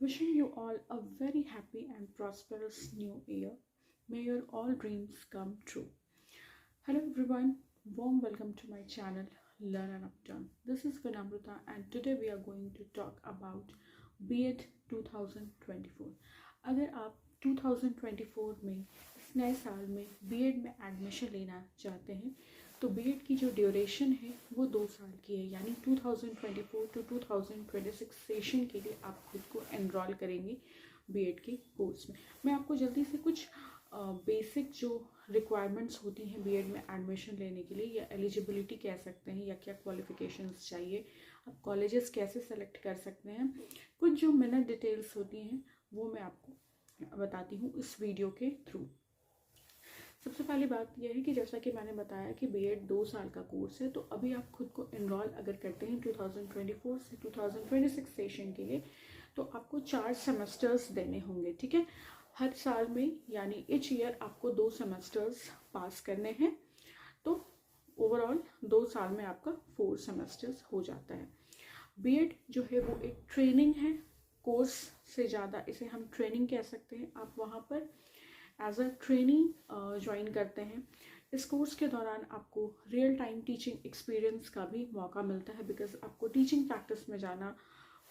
Wishing you all a very happy and prosperous new year. May your all dreams come true. Hello everyone, warm welcome to my channel Learn and Upturn. This is Vinamrita and today we are going to talk about B.Ed 2024. अगर आप 2024 में इस नए साल में B.Ed में admission लेना चाहते हैं तो B.Ed की जो ड्यूरेशन है वो 2 साल की है, यानी 2024 टू 2026 सेशन के लिए आप खुद को एनरोल करेंगे B.Ed के कोर्स में। मैं आपको जल्दी से कुछ बेसिक जो रिक्वायरमेंट्स होती हैं B.Ed में एडमिशन लेने के लिए, या एलिजिबिलिटी कह सकते हैं, या क्या क्वालिफिकेशंस चाहिए, आप कॉलेजेस कैसे सेलेक्ट कर सकते हैं, कुछ जो मिनट डिटेल्स होती हैं वो मैं आपको बताती हूँ इस वीडियो के थ्रू। सबसे पहली बात यह है कि जैसा कि मैंने बताया कि B.Ed 2 साल का कोर्स है, तो अभी आप खुद को एनरोल अगर करते हैं 2024 से 2026 सेशन के लिए तो आपको 4 सेमेस्टर्स देने होंगे। ठीक है, हर साल में यानी ईच ईयर आपको 2 सेमेस्टर्स पास करने हैं, तो ओवरऑल 2 साल में आपका 4 सेमेस्टर्स हो जाता है। B.Ed जो है वो एक ट्रेनिंग है, कोर्स से ज़्यादा इसे हम ट्रेनिंग कह सकते हैं। आप वहाँ पर एज अ ट्रेनिंग ज्वाइन करते हैं। इस कोर्स के दौरान आपको रियल टाइम टीचिंग एक्सपीरियंस का भी मौका मिलता है, बिकॉज आपको टीचिंग प्रैक्टिस में जाना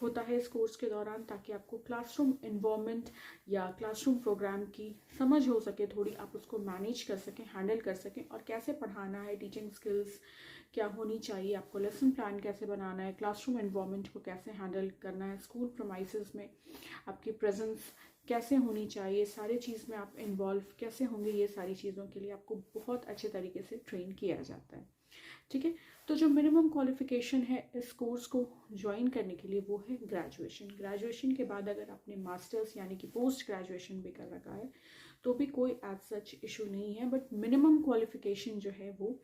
होता है इस कोर्स के दौरान, ताकि आपको क्लासरूम इन्वायरमेंट या क्लासरूम प्रोग्राम की समझ हो सके, थोड़ी आप उसको मैनेज कर सकें, हैंडल कर सकें, और कैसे पढ़ाना है, टीचिंग स्किल्स क्या होनी चाहिए, आपको लेसन प्लान कैसे बनाना है, क्लासरूम इन्वायरमेंट को कैसे हैंडल करना है, स्कूल प्रोमाइसेस में आपकी प्रेजेंस कैसे होनी चाहिए, सारी चीज़ में आप इन्वॉल्व कैसे होंगे, ये सारी चीज़ों के लिए आपको बहुत अच्छे तरीके से ट्रेन किया जाता है। ठीक है, तो जो मिनिमम क्वालिफिकेशन है इस कोर्स को ज्वाइन करने के लिए वो है ग्रेजुएशन। ग्रेजुएशन के बाद अगर आपने मास्टर्स यानी कि पोस्ट ग्रेजुएशन भी कर रखा है तो भी कोई एज सच इशू नहीं है, बट मिनिमम क्वालिफिकेशन जो है वो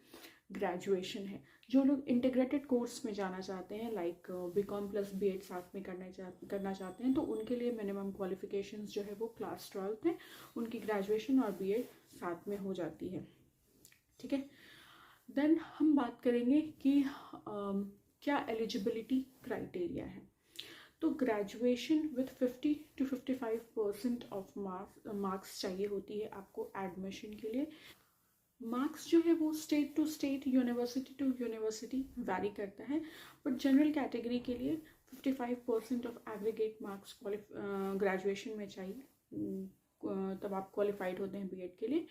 ग्रेजुएशन है। जो लोग इंटीग्रेटेड कोर्स में जाना चाहते हैं, लाइक B.Com प्लस B.Ed साथ में करना चाहते हैं, तो उनके लिए मिनिमम क्वालिफिकेशंस जो है वो क्लास 12th है, उनकी ग्रेजुएशन और B.Ed साथ में हो जाती है। ठीक है, देन हम बात करेंगे कि क्या एलिजिबिलिटी क्राइटेरिया है। तो graduation with 50 to 55% of marks चाहिए होती है आपको एडमिशन के लिए। मार्क्स जो है वो state to state, university to university vary करता है, बट जनरल कैटेगरी के लिए 55% ऑफ एग्रीगेट मार्क्स ग्रेजुएशन में चाहिए, तब आप क्वालिफाइड होते हैं B.Ed के लिए।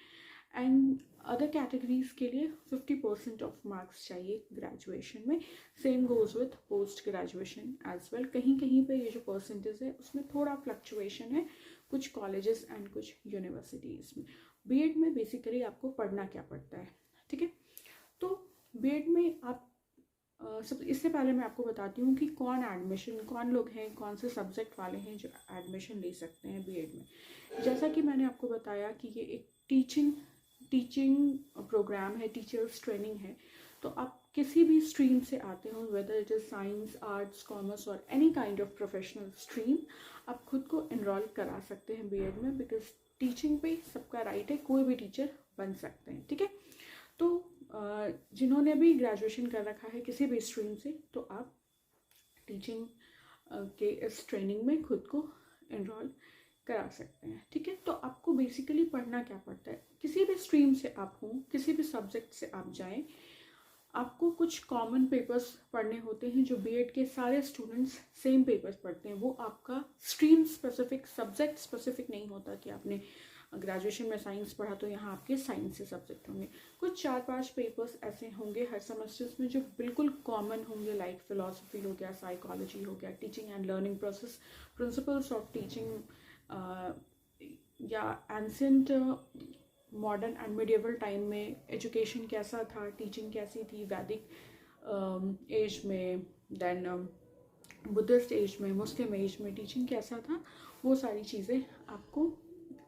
एंड अदर कैटेगरीज के लिए 50% ऑफ मार्क्स चाहिए ग्रेजुएशन में। Same goes with post graduation as well. कहीं कहीं पे ये जो परसेंटेज है उसमें थोड़ा फ्लक्चुएशन है, कुछ कॉलेजेस एंड कुछ यूनिवर्सिटीज़ में। B.Ed में बेसिकली आपको पढ़ना क्या पड़ता है, ठीक है। तो B.Ed में आप सब इससे पहले मैं आपको बताती हूँ कि कौन लोग हैं, कौन से सब्जेक्ट वाले हैं जो एडमिशन ले सकते हैं B.Ed में। जैसा कि मैंने आपको बताया कि ये एक टीचिंग प्रोग्राम है, टीचर्स ट्रेनिंग है, तो आप किसी भी स्ट्रीम से आते हो, whether it is science, arts, commerce और any kind of professional stream, आप खुद को एनरोल करा सकते हैं B.Ed में, बिकॉज टीचिंग पे सबका राइट है, कोई भी टीचर बन सकते हैं। ठीक है, तो जिन्होंने भी ग्रेजुएशन कर रखा है किसी भी स्ट्रीम से, तो आप टीचिंग के इस ट्रेनिंग में खुद को एनरोल करा सकते हैं। ठीक है, तो आपको बेसिकली पढ़ना क्या पड़ता है, किसी भी स्ट्रीम से आप हों, किसी भी सब्जेक्ट से आप जाएं, आपको कुछ कॉमन पेपर्स पढ़ने होते हैं जो B.Ed के सारे स्टूडेंट्स सेम पेपर्स पढ़ते हैं। वो आपका स्ट्रीम स्पेसिफिक, सब्जेक्ट स्पेसिफिक नहीं होता कि आपने ग्रेजुएशन में साइंस पढ़ा तो यहाँ आपके साइंस से सब्जेक्ट होंगे। कुछ 4-5 पेपर्स ऐसे होंगे हर सेमेस्टर्स में जो बिल्कुल कॉमन होंगे, लाइक फिलोसफी हो गया, साइकोलॉजी हो गया, teaching and learning process, principles of teaching, या ancient modern and medieval time में एजुकेशन कैसा था, टीचिंग कैसी थी, वैदिक एज में, देन बुद्धिस्ट एज में, मुस्लिम एज में टीचिंग कैसा था, वो सारी चीज़ें आपको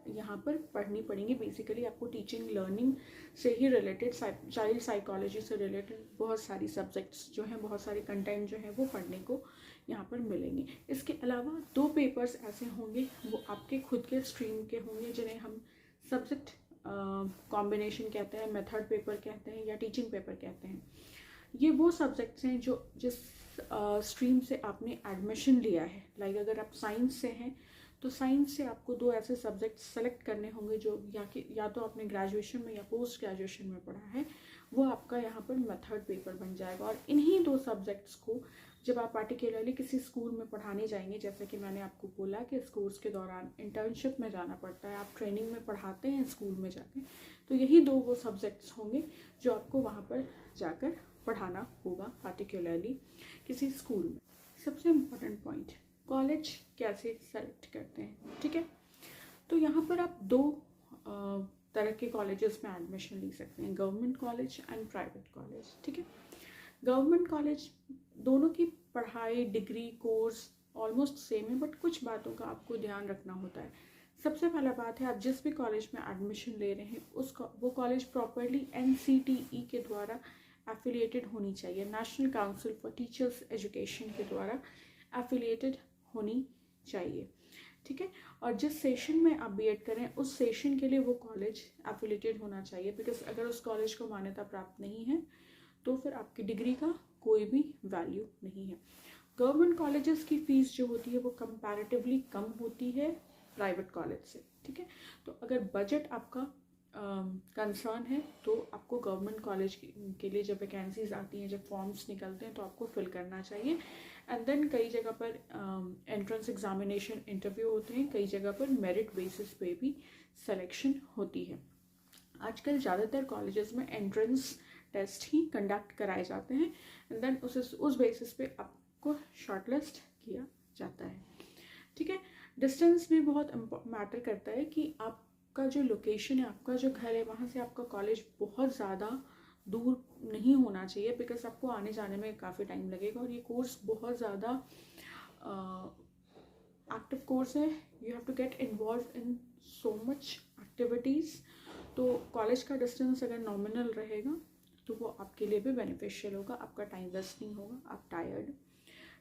यहाँ पर पढ़नी पड़ेंगी। बेसिकली आपको टीचिंग लर्निंग से ही रिलेटेड, चाइल्ड साइकोलॉजी से रिलेटेड बहुत सारी सब्जेक्ट्स जो हैं, बहुत सारे कंटेंट जो हैं वो पढ़ने को यहाँ पर मिलेंगे। इसके अलावा 2 पेपर्स ऐसे होंगे वो आपके खुद के स्ट्रीम के होंगे, जिन्हें हम सब्जेक्ट कॉम्बिनेशन कहते हैं, मेथड पेपर कहते हैं, या टीचिंग पेपर कहते हैं। ये वो सब्जेक्ट्स हैं जो जिस स्ट्रीम से आपने एडमिशन लिया है, लाइक अगर आप साइंस से हैं तो साइंस से आपको 2 ऐसे सब्जेक्ट सेलेक्ट करने होंगे जो या तो आपने ग्रेजुएशन में या पोस्ट ग्रेजुएशन में पढ़ा है, वो आपका यहाँ पर मेथड पेपर बन जाएगा। और इन्हीं 2 सब्जेक्ट्स को जब आप पार्टिकुलरली किसी स्कूल में पढ़ाने जाएंगे, जैसे कि मैंने आपको बोला कि इस कोर्स के दौरान इंटर्नशिप में जाना पड़ता है, आप ट्रेनिंग में पढ़ाते हैं स्कूल में जाके, तो यही 2 वो सब्जेक्ट्स होंगे जो आपको वहाँ पर जाकर पढ़ाना होगा पार्टिकुलरली किसी स्कूल में। सबसे इम्पोर्टेंट पॉइंट, कॉलेज कैसे सेलेक्ट करते हैं, ठीक है। तो यहाँ पर आप 2 तरह के कॉलेजेस में एडमिशन ले सकते हैं, government college and private college, ठीक है। गवर्नमेंट कॉलेज दोनों की पढ़ाई, डिग्री, कोर्स ऑलमोस्ट सेम है, बट कुछ बातों का आपको ध्यान रखना होता है। सबसे पहला बात है, आप जिस भी कॉलेज में एडमिशन ले रहे हैं वो कॉलेज प्रॉपरली NCTE के द्वारा एफिलिएटेड होनी चाहिए, national council for teachers education के द्वारा एफिलिएटेड होनी चाहिए, ठीक है। और जिस सेशन में आप बीएड करें उस सेशन के लिए वो कॉलेज एफिलिएटेड होना चाहिए, बिकॉज अगर उस कॉलेज को मान्यता प्राप्त नहीं है तो फिर आपकी डिग्री का कोई भी वैल्यू नहीं है। गवर्नमेंट कॉलेजेस की फ़ीस जो होती है वो कंपैरेटिवली कम होती है प्राइवेट कॉलेज से, ठीक है। तो अगर बजट आपका कंसर्न है तो आपको गवर्नमेंट कॉलेज के लिए जब वैकेंसीज आती हैं, जब फॉर्म्स निकलते हैं तो आपको फिल करना चाहिए। एंड देन कई जगह पर एंट्रेंस एग्जामिनेशन इंटरव्यू होते हैं, कई जगह पर मेरिट बेसिस पे भी सिलेक्शन होती है। आजकल ज़्यादातर कॉलेजेस में एंट्रेंस टेस्ट ही कंडक्ट कराए जाते हैं एंड देन उस बेसिस पे आपको शॉर्टलिस्ट किया जाता है, ठीक है। डिस्टेंस भी बहुत मैटर करता है कि आपका जो लोकेशन है, आपका जो घर है, वहाँ से आपका कॉलेज बहुत ज़्यादा दूर नहीं होना चाहिए, बिकॉज आपको आने जाने में काफ़ी टाइम लगेगा और ये कोर्स बहुत ज़्यादा एक्टिव कोर्स है। You have to get involve in so much activities. तो कॉलेज का डिस्टेंस अगर नॉमिनल रहेगा तो वो आपके लिए भी बेनिफिशियल होगा, आपका टाइम वेस्ट नहीं होगा, आप टायर्ड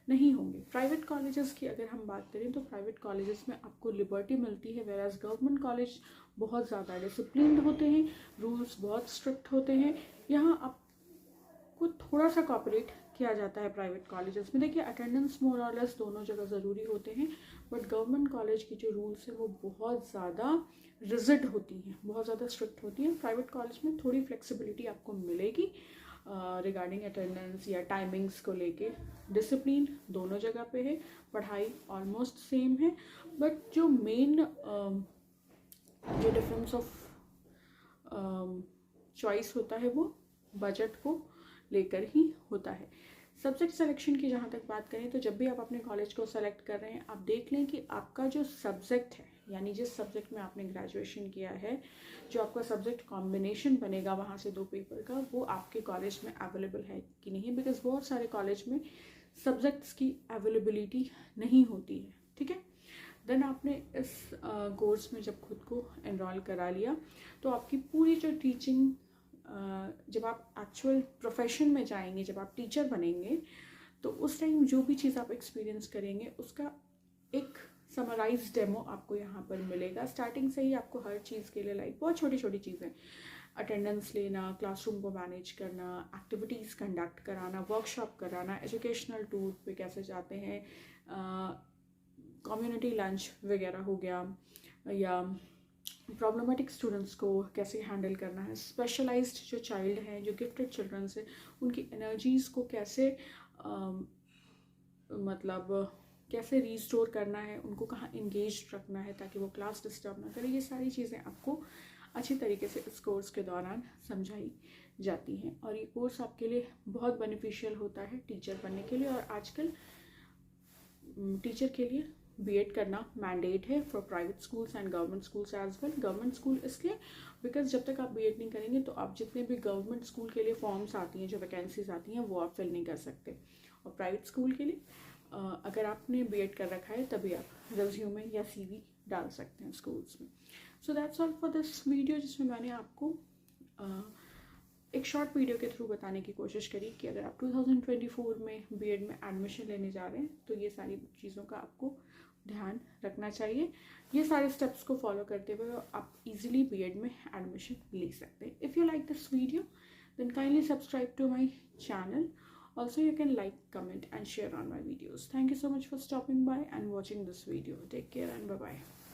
नहीं होंगे। प्राइवेट कॉलेजेस की अगर हम बात करें तो प्राइवेट कॉलेजेस में आपको लिबर्टी मिलती है, वेराज गवर्नमेंट कॉलेज बहुत ज़्यादा डिसिप्लिन्ड होते हैं, रूल्स बहुत स्ट्रिक्ट होते हैं। यहाँ आपको थोड़ा सा कॉपरेट किया जाता है प्राइवेट कॉलेजेस में। देखिए, अटेंडेंस मोर और लेस दोनों जगह ज़रूरी होते हैं, बट गवर्नमेंट कॉलेज की जो रूल्स हैं वो बहुत ज़्यादा रिजिड होती हैं, बहुत ज़्यादा स्ट्रिक्ट होती हैं। प्राइवेट कॉलेज में थोड़ी फ्लेक्सिबिलिटी आपको मिलेगी रिगार्डिंग अटेंडेंस या टाइमिंग्स को लेके। डिसिप्लिन दोनों जगह पे है, पढ़ाई ऑलमोस्ट सेम है, बट जो मेन जो डिफरेंस ऑफ चॉइस होता है वो बजट को लेकर ही होता है। सब्जेक्ट सिलेक्शन की जहाँ तक बात करें तो जब भी आप अपने कॉलेज को सेलेक्ट कर रहे हैं, आप देख लें कि आपका जो सब्जेक्ट है, यानी जिस सब्जेक्ट में आपने ग्रेजुएशन किया है, जो आपका सब्जेक्ट कॉम्बिनेशन बनेगा वहाँ से 2 पेपर का, वो आपके कॉलेज में अवेलेबल है कि नहीं, बिकॉज बहुत सारे कॉलेज में सब्जेक्ट्स की अवेलेबिलिटी नहीं होती है, ठीक है। देन आपने इस कोर्स में जब खुद को एनरोल करा लिया तो आपकी पूरी जो टीचिंग, जब आप एक्चुअल प्रोफेशन में जाएंगे, जब आप टीचर बनेंगे, तो उस टाइम जो भी चीज़ आप एक्सपीरियंस करेंगे उसका एक समराइज डेमो आपको यहाँ पर मिलेगा। स्टार्टिंग से ही आपको हर चीज़ के लिए, लाइक बहुत छोटी छोटी चीज़ें, अटेंडेंस लेना, क्लासरूम को मैनेज करना, एक्टिविटीज़ कंडक्ट कराना, वर्कशॉप कराना, एजुकेशनल टूर पे कैसे जाते हैं, कम्युनिटी लंच वगैरह हो गया, या प्रॉब्लमेटिक स्टूडेंट्स को कैसे हैंडल करना है, स्पेशलाइज्ड जो चाइल्ड हैं, जो गिफ्टेड चिल्ड्रंस हैं, उनकी एनर्जीज़ को कैसे मतलब कैसे रीस्टोर करना है, उनको कहाँ इंगेज रखना है ताकि वो क्लास डिस्टर्ब ना करे। ये सारी चीज़ें आपको अच्छी तरीके से इस कोर्स के दौरान समझाई जाती हैं और ये कोर्स आपके लिए बहुत बेनिफिशियल होता है टीचर बनने के लिए। और आजकल टीचर के लिए बीएड करना मैंडेट है for private schools and government schools as well. Government school इसलिए बिकॉज जब तक आप बीएड नहीं करेंगे तो आप जितने भी गवर्नमेंट स्कूल के लिए फॉर्म्स आती हैं, जो वैकेंसीज आती हैं, वो आप फिल नहीं कर सकते। और प्राइवेट स्कूल के लिए अगर आपने बीएड कर रखा है तभी आप रेज्यूमे या सीवी डाल सकते हैं स्कूल्स में। So that's all for this video, जिसमें मैंने आपको एक शॉर्ट वीडियो के थ्रू बताने की कोशिश करी कि अगर आप 2024 में बीएड में एडमिशन लेने जा रहे हैं तो ये सारी चीज़ों का आपको ध्यान रखना चाहिए। ये सारे स्टेप्स को फॉलो करते हुए आप इजीली बीएड में एडमिशन ले सकते हैं। If you like this video then kindly subscribe to my channel Also, you can like, comment, and share on my videos. Thank you so much for stopping by and watching this video. Take care and bye bye.